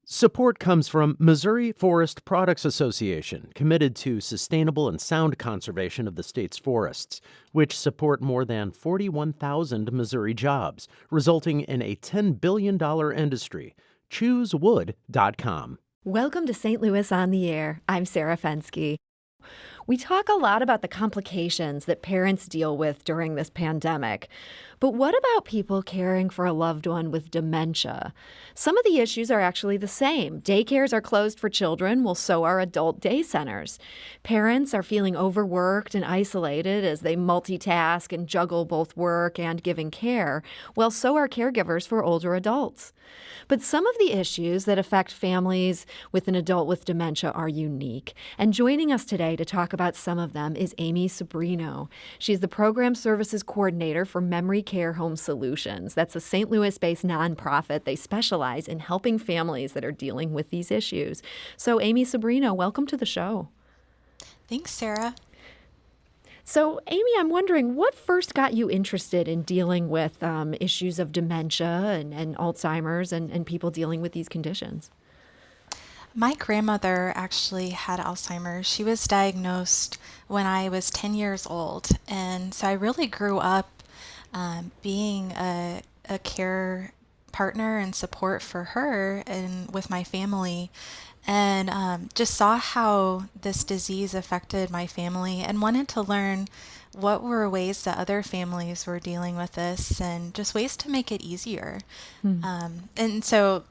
Support comes from Missouri Forest Products Association, committed to sustainable and sound conservation of the state's forests, which support more than 41,000 Missouri jobs, resulting in a $10 billion industry. ChooseWood.com. Welcome to St. Louis on the Air. I'm Sarah Fensky. We talk a lot about the complications that parents deal with during this pandemic. But what about people caring for a loved one with dementia? Some of the issues are actually the same. Daycares are closed for children, well, so are adult day centers. Parents are feeling overworked and isolated as they multitask and juggle both work and giving care, well, so are caregivers for older adults. But some of the issues that affect families with an adult with dementia are unique. And joining us today to talk about some of them is Amy Sobrino. She's the Program Services Coordinator for Memory Care Home Solutions. That's a St. Louis-based nonprofit. They specialize in helping families that are dealing with these issues. So, Amy Sobrino, welcome to the show. Thanks, Sarah. So, Amy, I'm wondering, what first got you interested in dealing with issues of dementia and Alzheimer's and people dealing with these conditions? My grandmother actually had Alzheimer's. She was diagnosed when I was 10 years old. And so I really grew up being a care partner and support for her and with my family. And just saw how this disease affected my family and wanted to learn what were ways that other families were dealing with this and just ways to make it easier. And so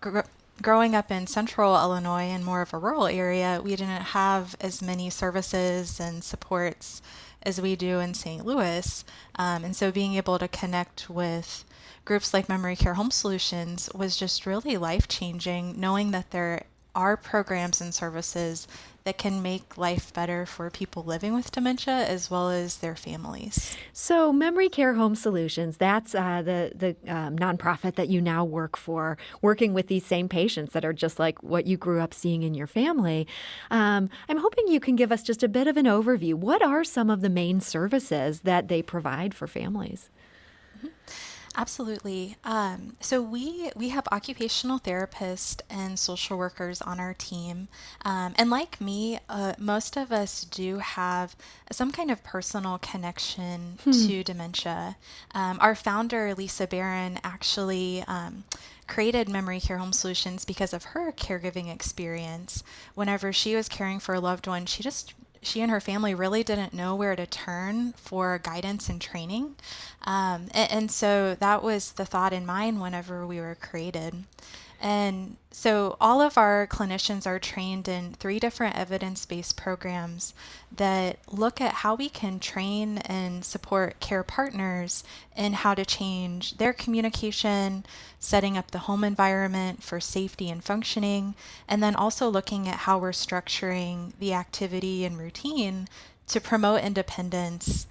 growing up in central Illinois and more of a rural area, we didn't have as many services and supports as we do in St. Louis. And so being able to connect with groups like Memory Care Home Solutions was just really life-changing, knowing that there are programs and services that can make life better for people living with dementia as well as their families. So Memory Care Home Solutions, that's the nonprofit that you now work for, working with these same patients that are just like what you grew up seeing in your family. I'm hoping you can give us just a bit of an overview. What are some of the main services that they provide for families? Absolutely. So we have occupational therapists and social workers on our team. And like me, most of us do have some kind of personal connection to dementia. Our founder, Lisa Barron, actually created Memory Care Home Solutions because of her caregiving experience. Whenever she was caring for a loved one, she and her family really didn't know where to turn for guidance and training. And so that was the thought in mind whenever we were created. And so all of our clinicians are trained in 3 different evidence-based programs that look at how we can train and support care partners in how to change their communication, setting up the home environment for safety and functioning, and then also looking at how we're structuring the activity and routine to promote independence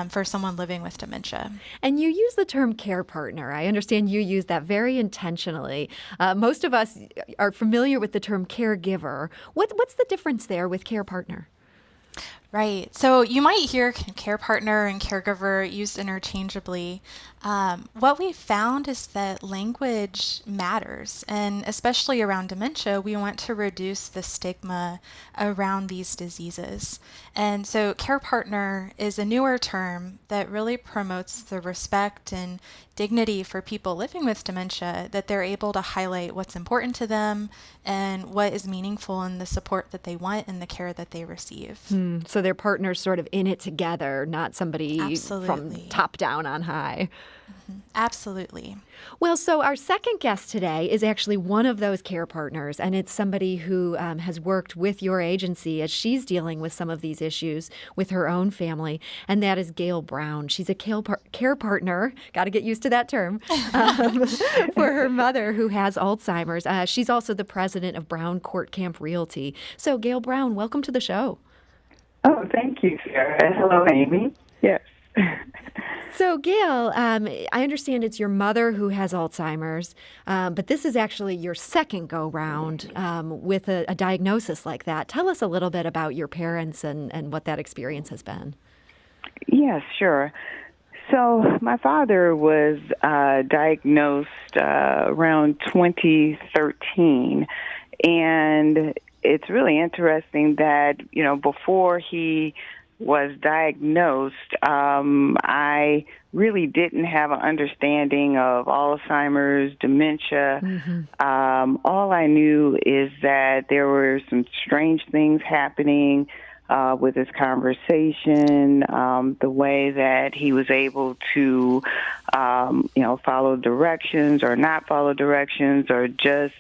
for someone living with dementia. And you use the term care partner. I understand you use that very intentionally. Most of us are familiar with the term caregiver. What's the difference there with care partner? Right. So you might hear care partner and caregiver used interchangeably. What we found is that language matters, and especially around dementia, we want to reduce the stigma around these diseases. And so care partner is a newer term that really promotes the respect and dignity for people living with dementia, that they're able to highlight what's important to them and what is meaningful in the support that they want and the care that they receive. So they're partners sort of in it together, not somebody Absolutely. from top down on high. Absolutely. Well, so our second guest today is actually one of those care partners, and it's somebody who has worked with your agency as she's dealing with some of these issues with her own family, and that is Gail Brown. She's a care partner, got to get used to that term, for her mother who has Alzheimer's. She's also the president of Brown Court Camp Realty. So, Gail Brown, welcome to the show. Oh, thank you, Sarah. Hello, Amy. Yes. So, Gail, I understand it's your mother who has Alzheimer's, but this is actually your second go-round with a diagnosis like that. Tell us a little bit about your parents and what that experience has been. Yes, sure. So my father was diagnosed around 2013, And it's really interesting that, before he was diagnosed, I really didn't have an understanding of Alzheimer's, dementia. All I knew is that there were some strange things happening with his conversation, the way that he was able to, follow directions or not follow directions, or just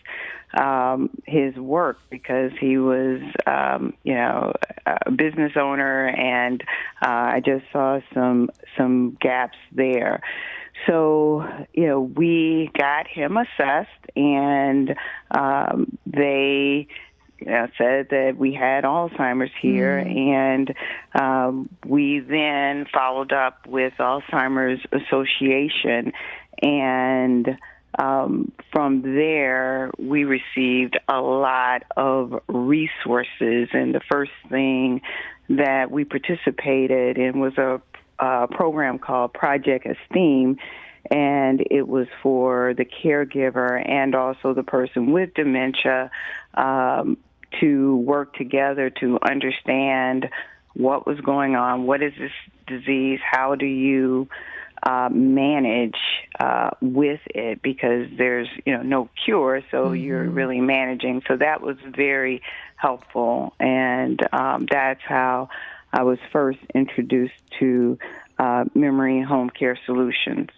his work, because he was, a business owner, and I just saw some gaps there. So, we got him assessed, and they said that we had Alzheimer's here, and we then followed up with Alzheimer's Association, and from there, we received a lot of resources, and the first thing that we participated in was a program called Project Esteem, and it was for the caregiver and also the person with dementia to work together to understand what was going on, what is this disease, how do you manage with it, because there's no cure, so you're really managing. So that was very helpful, and that's how I was first introduced to Memory Home Care Solutions.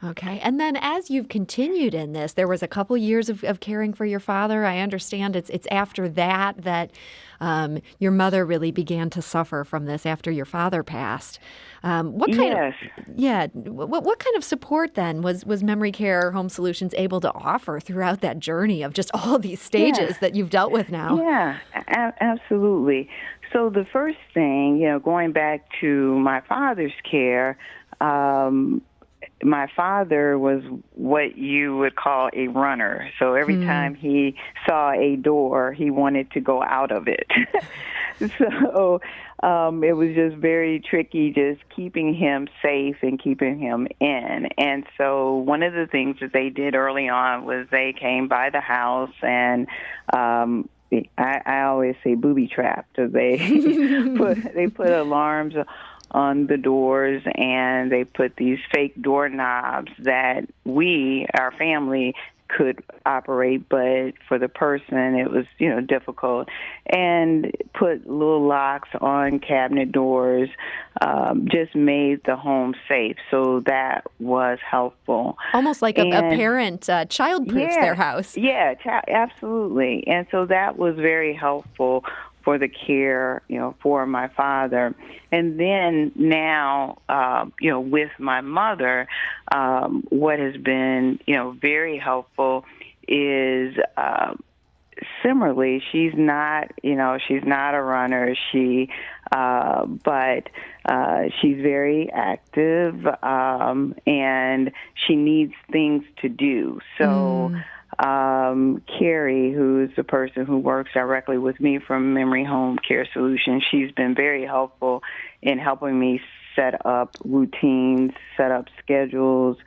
Okay. And then as you've continued in this, there was a couple years of caring for your father. I understand it's after that your mother really began to suffer from this after your father passed. What kind of support then was Memory Care Home Solutions able to offer throughout that journey of just all these stages that you've dealt with now? Yeah, absolutely. So the first thing, going back to my father's care, my father was what you would call a runner. So every time he saw a door, he wanted to go out of it. So it was just very tricky just keeping him safe and keeping him in. And so one of the things that they did early on was they came by the house, and I always say booby trapped. They put alarms on the doors, and they put these fake doorknobs that our family could operate, but for the person it was, difficult, and put little locks on cabinet doors, just made the home safe. So that was helpful. Almost like a parent child-proofs their house. Yeah, absolutely. And so that was very helpful for the care, for my father. And then now, with my mother, what has been, very helpful is similarly, she's not a runner. But she's very active, and she needs things to do. So Carrie, who's the person who works directly with me from Memory Home Care Solutions, she's been very helpful in helping me set up routines, set up schedules,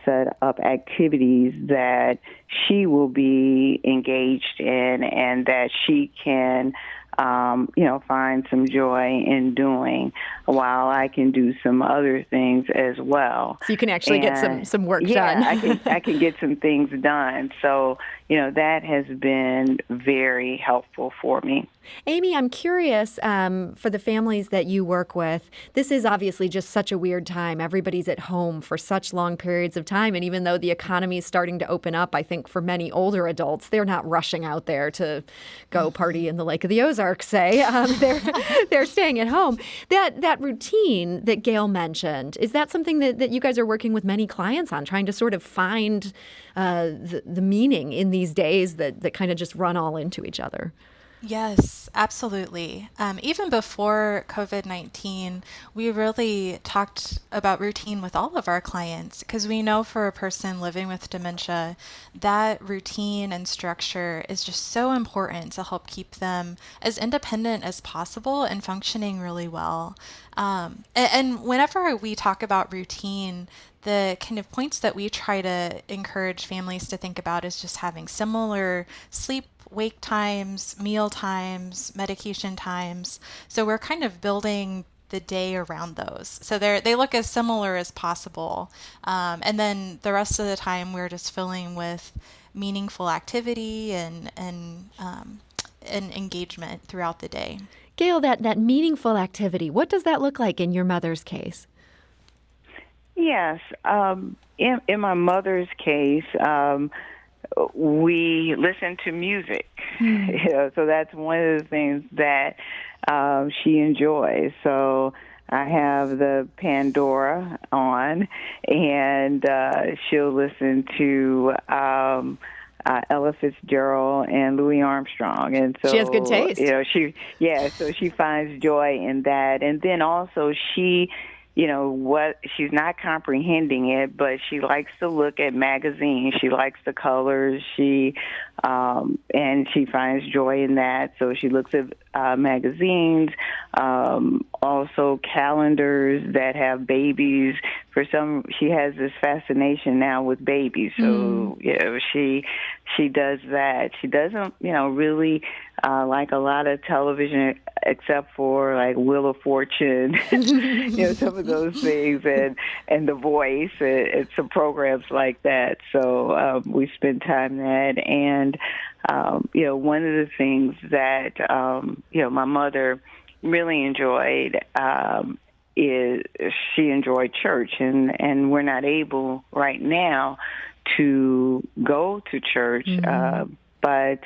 set up activities that she will be engaged in and that she can find some joy in doing, while I can do some other things as well. So you can actually get some work done. I can get some things done. So, that has been very helpful for me. Amy, I'm curious, for the families that you work with, this is obviously just such a weird time. Everybody's at home for such long periods of time. And even though the economy is starting to open up, I think for many older adults, they're not rushing out there to go party in the Lake of the Ozarks, say. They're staying at home. That routine that Gail mentioned, is that something that you guys are working with many clients on, trying to sort of find the meaning in these days that kind of just run all into each other? Yes, absolutely. Even before COVID-19, we really talked about routine with all of our clients, because we know for a person living with dementia, that routine and structure is just so important to help keep them as independent as possible and functioning really well. And whenever we talk about routine, the kind of points that we try to encourage families to think about is just having similar sleep wake times, meal times, medication times. So we're kind of building the day around those. So they look as similar as possible. And then the rest of the time we're just filling with meaningful activity and engagement throughout the day. Gail, that meaningful activity, what does that look like in your mother's case? Yes. In my mother's case, we listen to music. So that's one of the things that she enjoys. So I have the Pandora on, and she'll listen to Ella Fitzgerald and Louis Armstrong, and so she has good taste. So she finds joy in that, and then also she. She's not comprehending it, but she likes to look at magazines. She likes the colors. And she finds joy in that. So she looks at magazines, also calendars that have babies. She has this fascination now with babies. So, she does that. She doesn't, really like a lot of television except for like Wheel of Fortune, some of those things, and The Voice, and some programs like that. So we spend time that, and one of the things that my mother really enjoyed is she enjoyed church, and we're not able right now to go to church. But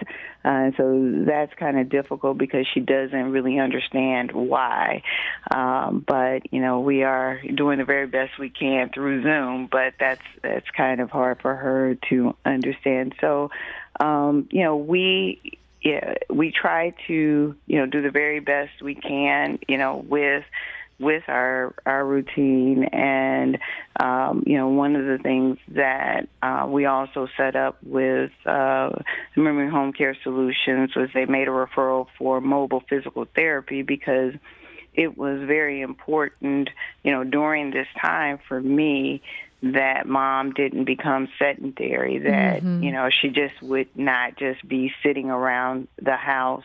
so that's kind of difficult because she doesn't really understand why. But we are doing the very best we can through Zoom, but that's kind of hard for her to understand. So, we try to do the very best we can, with our routine. And one of the things that we also set up with Memory Home Care Solutions was they made a referral for mobile physical therapy, because it was very important during this time for me that Mom didn't become sedentary, that she just would not just be sitting around the house.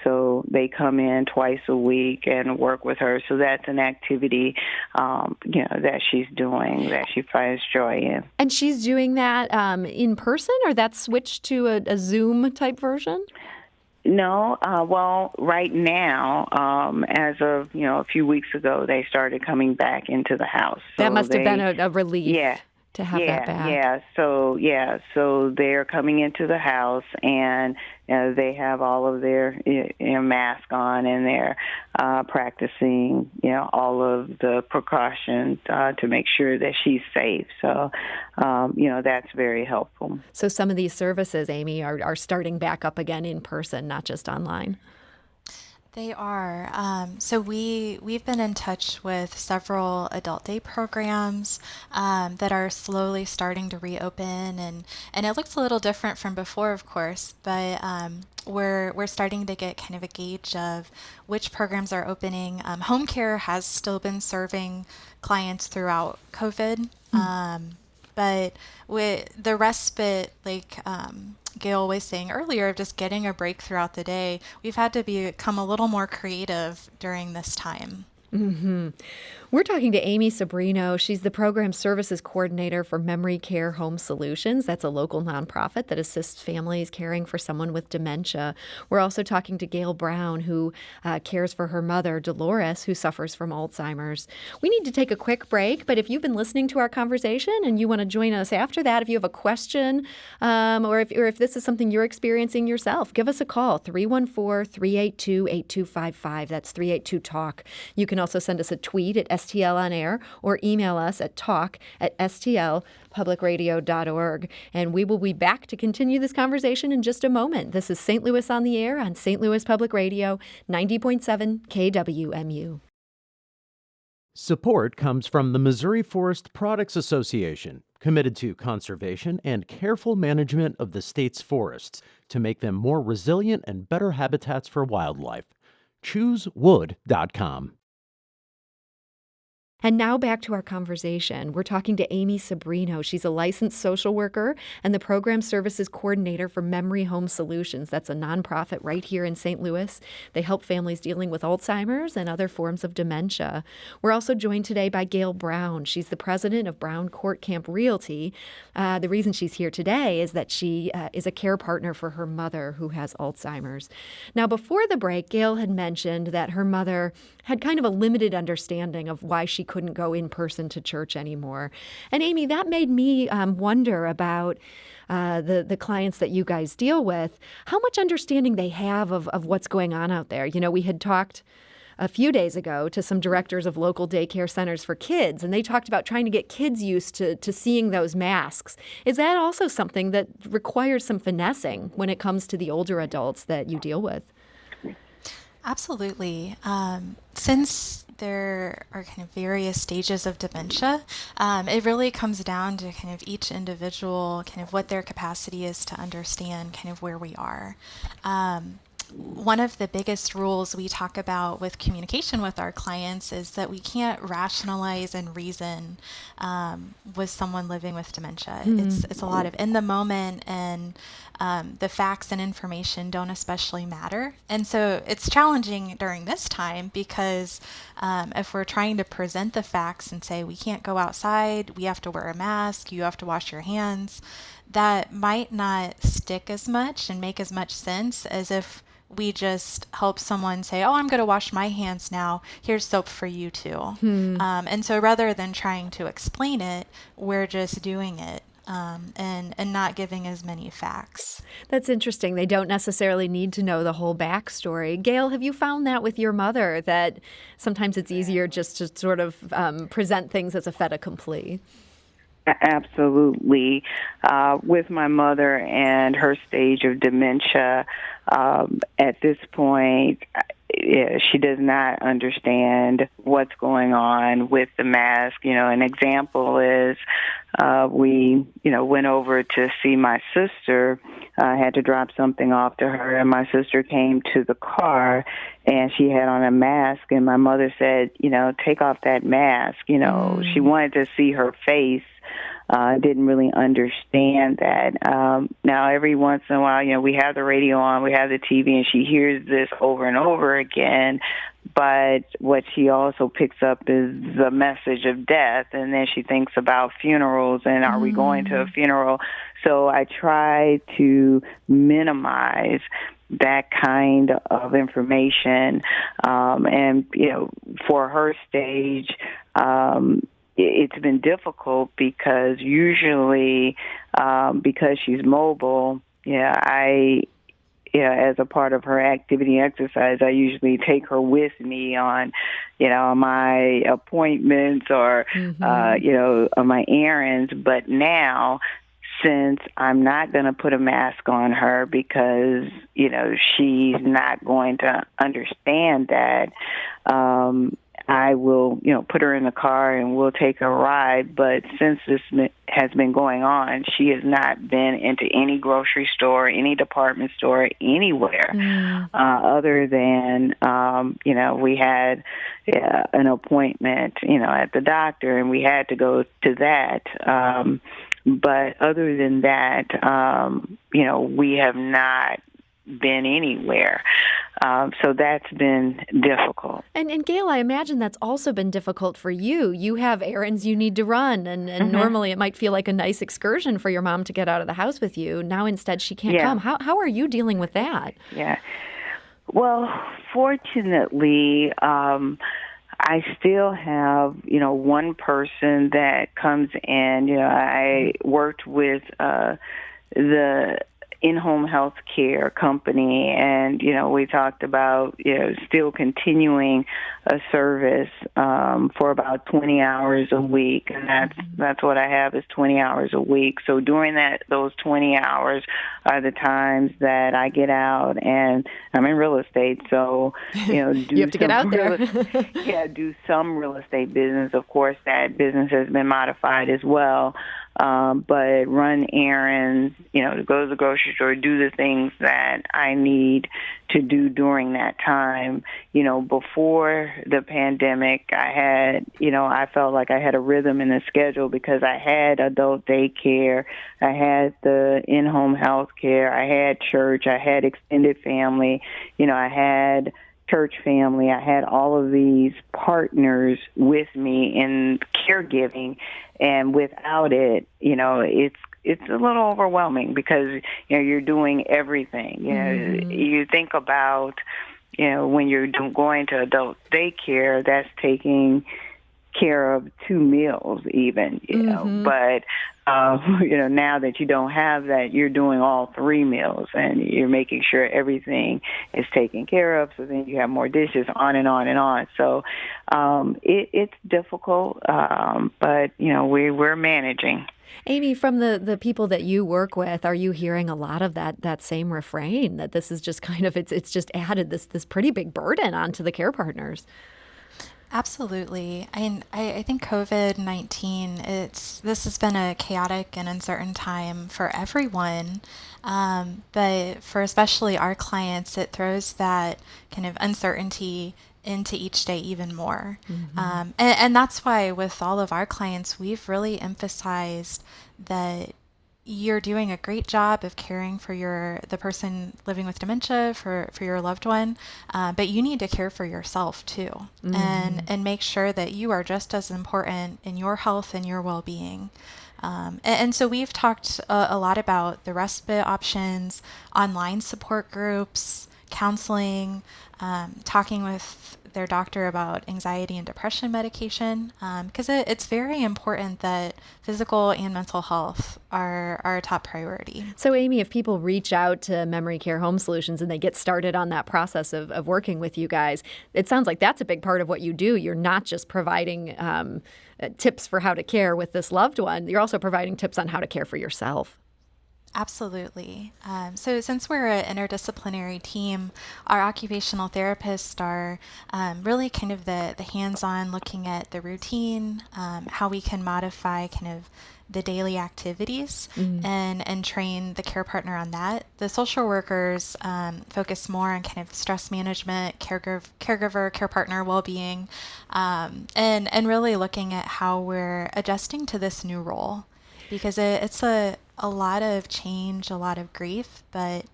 So they come in twice a week and work with her. So that's an activity, that she's doing, that she finds joy in. And she's doing that in person, or that's switched to a Zoom type version? No, well, right now, as of, a few weeks ago, they started coming back into the house. So that must have been a relief to have that back. So they're coming into the house, and they have all of their mask on, and they're practicing, all of the precautions to make sure that she's safe. So, that's very helpful. So some of these services, Amy, are starting back up again in person, not just online. They are. So we've been in touch with several adult day programs that are slowly starting to reopen, and it looks a little different from before, of course, but we're starting to get kind of a gauge of which programs are opening. Home care has still been serving clients throughout COVID, but with the respite, like Gail was saying earlier, of just getting a break throughout the day, we've had to become a little more creative during this time. Mm-hmm. We're talking to Amy Sobrino. She's the Program Services Coordinator for Memory Care Home Solutions. That's a local nonprofit that assists families caring for someone with dementia. We're also talking to Gail Brown, who cares for her mother, Dolores, who suffers from Alzheimer's. We need to take a quick break, but if you've been listening to our conversation and you want to join us after that, if you have a question or if this is something you're experiencing yourself, give us a call, 314-382-8255. That's 382-TALK. You can also send us a tweet at STL on air or email us at talk@stlpublicradio.org. And we will be back to continue this conversation in just a moment. This is St. Louis on the Air on St. Louis Public Radio, 90.7 KWMU. Support comes from the Missouri Forest Products Association, committed to conservation and careful management of the state's forests to make them more resilient and better habitats for wildlife. ChooseWood.com. And now back to our conversation. We're talking to Amy Sobrino. She's a licensed social worker and the program services coordinator for Memory Home Solutions. That's a nonprofit right here in St. Louis. They help families dealing with Alzheimer's and other forms of dementia. We're also joined today by Gail Brown. She's the president of Brown Court Camp Realty. The reason she's here today is that she is a care partner for her mother who has Alzheimer's. Now, before the break, Gail had mentioned that her mother had kind of a limited understanding of why she couldn't go in person to church anymore. And Amy, that made me wonder about the clients that you guys deal with, how much understanding they have of what's going on out there. You know, we had talked a few days ago to some directors of local daycare centers for kids, and they talked about trying to get kids used to seeing those masks. Is that also something that requires some finessing when it comes to the older adults that you deal with? Absolutely. Since there are kind of various stages of dementia, it really comes down to kind of each individual, kind of what their capacity is to understand kind of where we are. One of the biggest rules we talk about with communication with our clients is that we can't rationalize and reason with someone living with dementia. It's a lot of in the moment, and the facts and information don't especially matter. And so it's challenging during this time because if we're trying to present the facts and say we can't go outside, we have to wear a mask, you have to wash your hands, that might not stick as much and make as much sense as if we just help someone say, oh, I'm going to wash my hands now. Here's soap for you too. And so rather than trying to explain it, we're just doing it and not giving as many facts. That's interesting. They don't necessarily need to know the whole backstory. Gail, have you found that with your mother, that sometimes it's easier just to sort of present things as a fait accompli? Absolutely. With my mother and her stage of dementia, at this point, she does not understand what's going on with the mask. You know, an example is we, went over to see my sister. I had to drop something off to her, and my sister came to the car, and she had on a mask, and my mother said, take off that mask. She wanted to see her face. Didn't really understand that. Now, every once in a while, we have the radio on, we have the TV, and she hears this over and over again. But what she also picks up is the message of death, and then she thinks about funerals and are we going to a funeral? So I try to minimize that kind of information. And, for her stage, it's been difficult because usually, because she's mobile, as a part of her activity and exercise, I usually take her with me on, my appointments or, on my errands. But now, since I'm not going to put a mask on her because, she's not going to understand that, I will, put her in the car and we'll take a ride. But since this has been going on, she has not been into any grocery store, any department store, anywhere, other than, we had an appointment, at the doctor, and we had to go to that. But other than that, we have not been anywhere. So that's been difficult. And Gail, I imagine that's also been difficult for you. You have errands you need to run, and normally it might feel like a nice excursion for your mom to get out of the house with you. Now instead she can't come. How are you dealing with that? Yeah. Well, fortunately, I still have, one person that comes in. I worked with the in-home health care company, and we talked about still continuing a service for about 20 hours a week, and that's what I have is 20 hours a week. So during those 20 hours are the times that I get out, and I'm in real estate, so you have to get out there. Do some real estate business. Of course, that business has been modified as well. but run errands, to go to the grocery store, do the things that I need to do during that time. Before the pandemic, I felt like I had a rhythm in the schedule because I had adult daycare, I had the in-home health care, I had church, I had extended family, I had church family. I had all of these partners with me in caregiving, and without it, it's a little overwhelming because you're doing everything. You think about when you're going to adult daycare, that's taking care of 2 meals even, but now that you don't have that, you're doing all 3 meals and you're making sure everything is taken care of. So then you have more dishes, on and on and on. So it's difficult, but we're managing. Amy, from the people that you work with, are you hearing a lot of that same refrain, that this is just kind of, it's just added this pretty big burden onto the care partners? Absolutely. I think COVID-19, this has been a chaotic and uncertain time for everyone. But for especially our clients, it throws that kind of uncertainty into each day even more. And that's why with all of our clients, we've really emphasized that you're doing a great job of caring for the person living with dementia, for your loved one, but you need to care for yourself too, and make sure that you are just as important in your health and your well-being. And so we've talked a lot about the respite options, online support groups, counseling, talking with their doctor about anxiety and depression medication, because it's very important that physical and mental health are a top priority. So Amy, if people reach out to Memory Care Home Solutions and they get started on that process of working with you guys, it sounds like that's a big part of what you do. You're not just providing tips for how to care with this loved one, you're also providing tips on how to care for yourself. Absolutely. So since we're an interdisciplinary team, our occupational therapists are really kind of the hands-on looking at the routine, how we can modify kind of the daily activities and train the care partner on that. The social workers focus more on kind of stress management, caregiver, care partner well-being, and really looking at how we're adjusting to this new role. Because it's a lot of change, a lot of grief, but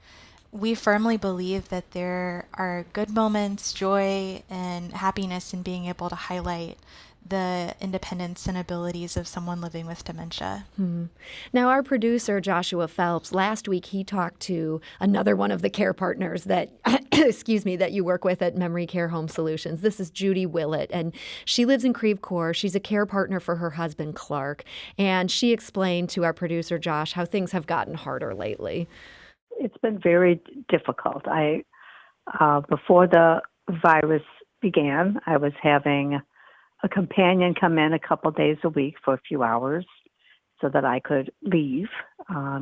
we firmly believe that there are good moments, joy, and happiness in being able to highlight the independence and abilities of someone living with dementia. Now, our producer, Joshua Phelps, last week he talked to another one of the care partners that, that you work with at Memory Care Home Solutions. This is Judy Willett, and she lives in Creve Coeur. She's a care partner for her husband, Clark, and she explained to our producer, Josh, how things have gotten harder lately. It's been very difficult. Before the virus began, I was having a companion come in a couple days a week for a few hours so that I could leave.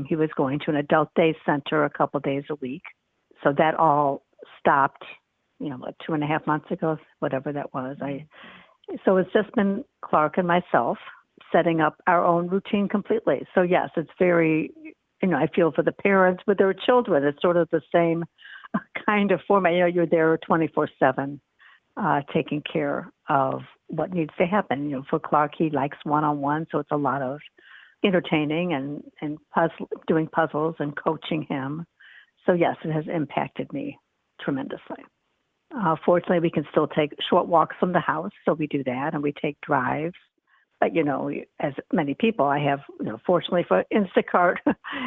He was going to an adult day center a couple days a week. So that all stopped, 2.5 months ago, whatever that was. So it's just been Clark and myself setting up our own routine completely. So yes, it's very, I feel for the parents with their children. It's sort of the same kind of format. You're there 24/7 taking care of what needs to happen. For Clark, he likes one-on-one, so it's a lot of entertaining and doing puzzles and coaching him. So yes, it has impacted me tremendously. Fortunately, we can still take short walks from the house, so we do that, and we take drives. But, as many people, I have, fortunately for Instacart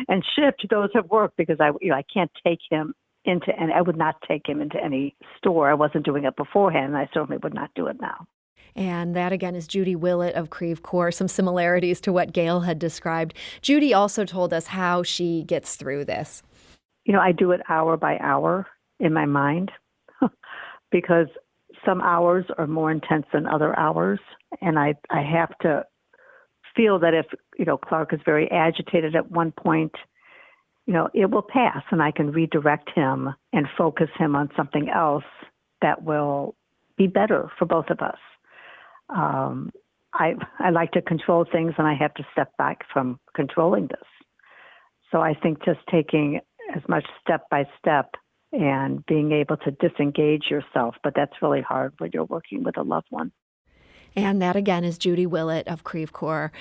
and Shipt, those have worked because I can't take him and I would not take him into any store. I wasn't doing it beforehand, and I certainly would not do it now. And that, again, is Judy Willett of Creve Coeur, some similarities to what Gail had described. Judy also told us how she gets through this. I do it hour by hour in my mind because some hours are more intense than other hours. And I have to feel that if, Clark is very agitated at one point, it will pass and I can redirect him and focus him on something else that will be better for both of us. I like to control things, and I have to step back from controlling this. So I think just taking as much step by step and being able to disengage yourself, but that's really hard when you're working with a loved one. And that, again, is Judy Willett of Creve Coeur.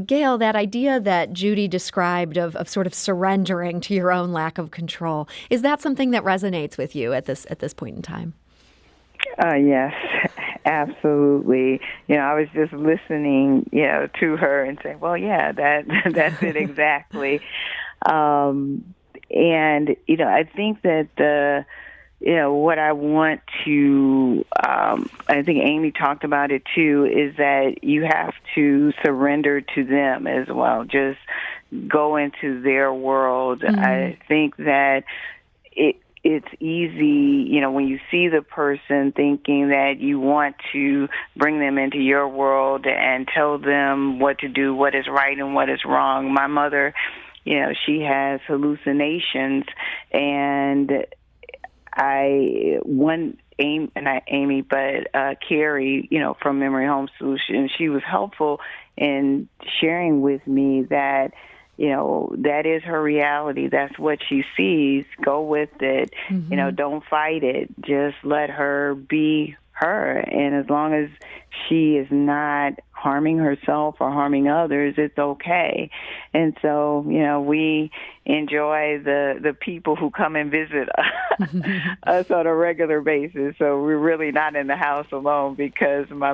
Gail, that idea that Judy described of sort of surrendering to your own lack of control, is that something that resonates with you at this point in time? Yes, absolutely. I was just listening, to her and saying, well, yeah, that's it exactly. And, I think that what I want to, I think Amy talked about it too, is that you have to surrender to them as well. Just go into their world. Mm-hmm. I think that it's easy, when you see the person thinking that you want to bring them into your world and tell them what to do, what is right and what is wrong. My mother, she has hallucinations, and Carrie, from Memory Home Solutions, she was helpful in sharing with me that, that is her reality. That's what she sees. Go with it. Mm-hmm. Don't fight it. Just let her be her. And as long as she is not harming herself or harming others, it's okay. And so, we enjoy the people who come and visit us on a regular basis. So we're really not in the house alone, because my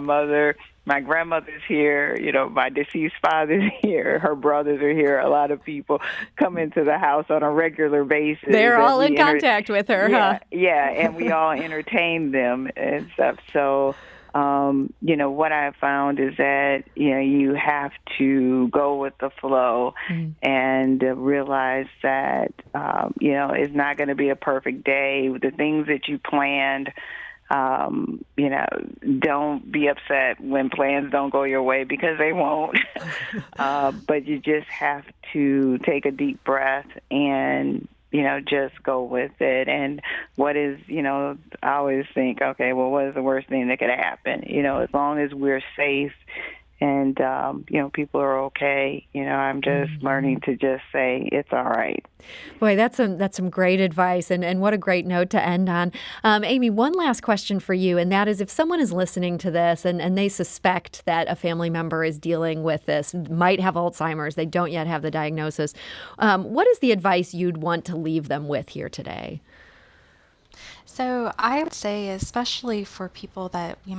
grandmother's here, my deceased father's here, her brothers are here. A lot of people come into the house on a regular basis. They're all in contact with her, yeah, huh? Yeah, and we all entertain them and stuff. So, what I found is that, you have to go with the flow and realize that, it's not going to be a perfect day. The things that you planned, don't be upset when plans don't go your way, because they won't. But you just have to take a deep breath and, just go with it. And what is, I always think, okay, well, what is the worst thing that could happen? As long as we're safe and, people are okay, I'm just learning to just say it's all right. Boy, that's some great advice, and what a great note to end on. Amy, one last question for you, and that is, if someone is listening to this and they suspect that a family member is dealing with this, might have Alzheimer's, they don't yet have the diagnosis, what is the advice you'd want to leave them with here today? So I would say, especially for people that we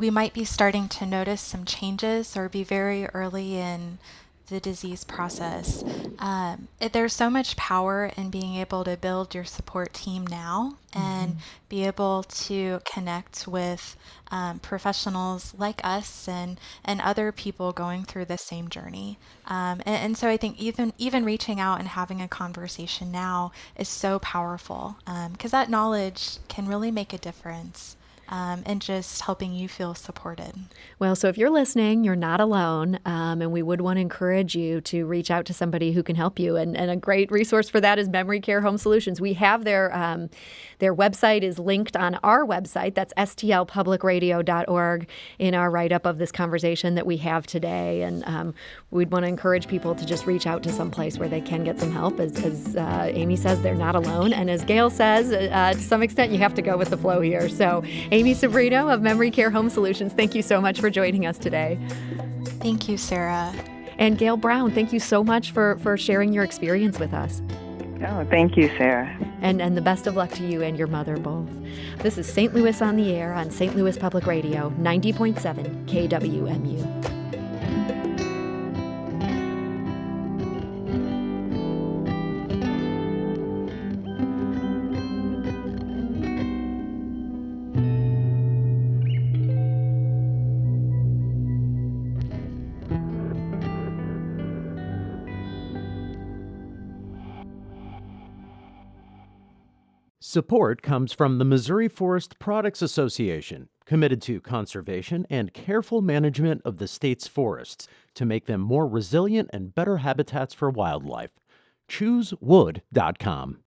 might be starting to notice some changes or be very early in the disease process. There's so much power in being able to build your support team now and be able to connect with professionals like us and other people going through the same journey. And so I think even reaching out and having a conversation now is so powerful, because that knowledge can really make a difference. And just helping you feel supported. Well, so if you're listening, you're not alone, and we would want to encourage you to reach out to somebody who can help you. And a great resource for that is Memory Care Home Solutions. We have their website is linked on our website. That's stlpublicradio.org in our write-up of this conversation that we have today. And we'd want to encourage people to just reach out to some place where they can get some help. As Amy says, they're not alone. And as Gail says, to some extent, you have to go with the flow here. So Amy Sobrino of Memory Care Home Solutions, thank you so much for joining us today. Thank you, Sarah. And Gail Brown, thank you so much for sharing your experience with us. Oh, thank you, Sarah. And the best of luck to you and your mother both. This is St. Louis on the Air on St. Louis Public Radio, 90.7 KWMU. Support comes from the Missouri Forest Products Association, committed to conservation and careful management of the state's forests to make them more resilient and better habitats for wildlife. ChooseWood.com.